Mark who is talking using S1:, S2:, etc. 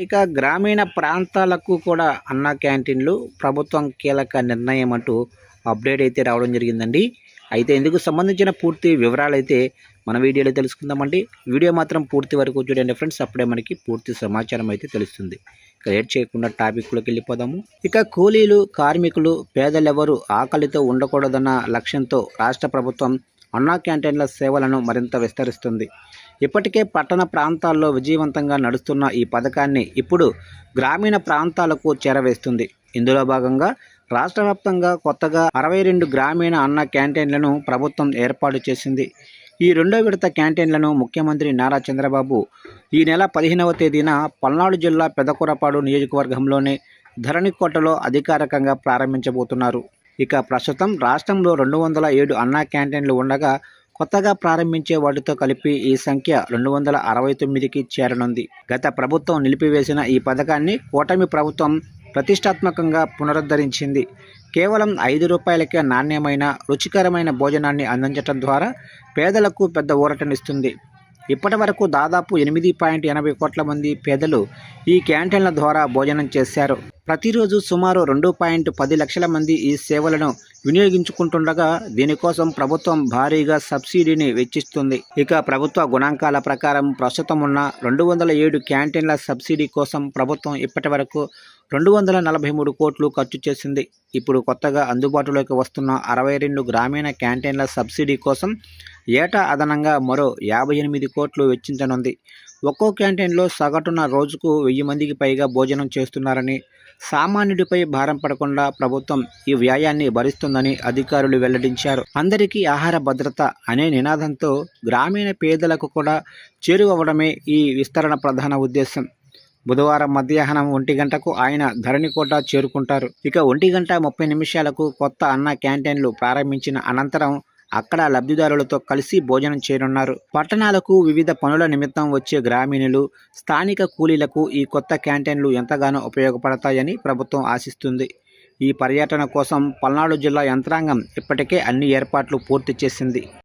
S1: ఇక గ్రామీణ ప్రాంతాలకు కూడా అన్న క్యాంటీన్లు ప్రభుత్వం కీలక నిర్ణయం అంటూ అప్డేట్ అయితే రావడం జరిగిందండి. అయితే ఇందుకు సంబంధించిన పూర్తి వివరాలు అయితే మన వీడియోలో తెలుసుకుందామండి. వీడియో మాత్రం పూర్తి వరకు చూడండి ఫ్రెండ్స్, అప్పుడే మనకి పూర్తి సమాచారం అయితే తెలుస్తుంది. ఇక లేట్ చేయకుండా టాపిక్లోకి వెళ్ళిపోదాము. ఇక కూలీలు, కార్మికులు, పేదలెవరూ ఆకలితో ఉండకూడదన్న లక్ష్యంతో రాష్ట్ర ప్రభుత్వం అన్నా క్యాంటీన్ల సేవలను మరింత విస్తరిస్తుంది. ఇప్పటికే పట్టణ ప్రాంతాల్లో విజయవంతంగా నడుస్తున్న ఈ పథకాన్ని ఇప్పుడు గ్రామీణ ప్రాంతాలకు చేరవేస్తుంది. ఇందులో భాగంగా రాష్ట్ర వ్యాప్తంగా కొత్తగా 62 గ్రామీణ అన్న క్యాంటీన్లను ప్రభుత్వం ఏర్పాటు చేసింది. ఈ రెండో విడత క్యాంటీన్లను ముఖ్యమంత్రి నారా చంద్రబాబు ఈ నెల 15వ తేదీన పల్నాడు జిల్లా పెదకూరపాడు నియోజకవర్గంలోని ధరణికోటలో అధికారికంగా ప్రారంభించబోతున్నారు. ఇక ప్రస్తుతం రాష్ట్రంలో 207 అన్నా క్యాంటీన్లు ఉండగా కొత్తగా ప్రారంభించే వాటితో కలిపి ఈ సంఖ్య 269కి చేరనుంది. గత ప్రభుత్వం నిలిపివేసిన ఈ పథకాన్ని కూటమి ప్రభుత్వం ప్రతిష్టాత్మకంగా పునరుద్ధరించింది. కేవలం 5 రూపాయలకే నాణ్యమైన, రుచికరమైన భోజనాన్ని అందించడం ద్వారా పేదలకు పెద్ద ఊరటనిస్తుంది. ఇప్పటి వరకు దాదాపు 8.80 కోట్ల మంది పేదలు ఈ క్యాంటీన్ల ద్వారా భోజనం చేశారు. ప్రతిరోజు సుమారు 2.10 లక్షల మంది ఈ సేవలను వినియోగించుకుంటుండగా దీనికోసం ప్రభుత్వం భారీగా సబ్సిడీని వెచ్చిస్తుంది. ఇక ప్రభుత్వ గణాంకాల ప్రకారం ప్రస్తుతం ఉన్న 207 క్యాంటీన్ల సబ్సిడీ కోసం ప్రభుత్వం ఇప్పటి వరకు 243 కోట్లు ఖర్చు చేసింది. ఇప్పుడు కొత్తగా అందుబాటులోకి వస్తున్న 62 గ్రామీణ క్యాంటీన్ల సబ్సిడీ కోసం ఏటా అదనంగా మరో 58 కోట్లు వెచ్చించనుంది. ఒక్కో క్యాంటీన్లో సగటున రోజుకు 1000 మందికి పైగా భోజనం చేస్తున్నారని, సామాన్యుడిపై భారం పడకుండా ప్రభుత్వం ఈ వ్యయాన్ని భరిస్తుందని అధికారులు వెల్లడించారు. అందరికీ ఆహార భద్రత అనే నినాదంతో గ్రామీణ పేదలకు కూడా చేరువవడమే ఈ విస్తరణ ప్రధాన ఉద్దేశం. బుధవారం మధ్యాహ్నం 1 గంటకు ఆయన ధరణికోట చేరుకుంటారు. ఇక 1 గంట 30 నిమిషాలకు కొత్త అన్న క్యాంటీన్లు ప్రారంభించిన అనంతరం అక్కడ లబ్ధిదారులతో కలిసి భోజనం చేయనున్నారు. పట్టణాలకు వివిధ పనుల నిమిత్తం వచ్చే గ్రామీణులు, స్థానిక కూలీలకు ఈ కొత్త క్యాంటీన్లు ఎంతగానో ఉపయోగపడతాయని ప్రభుత్వం ఆశిస్తుంది. ఈ పర్యటన కోసం పల్నాడు జిల్లా యంత్రాంగం ఇప్పటికే అన్ని ఏర్పాట్లు పూర్తి చేసింది.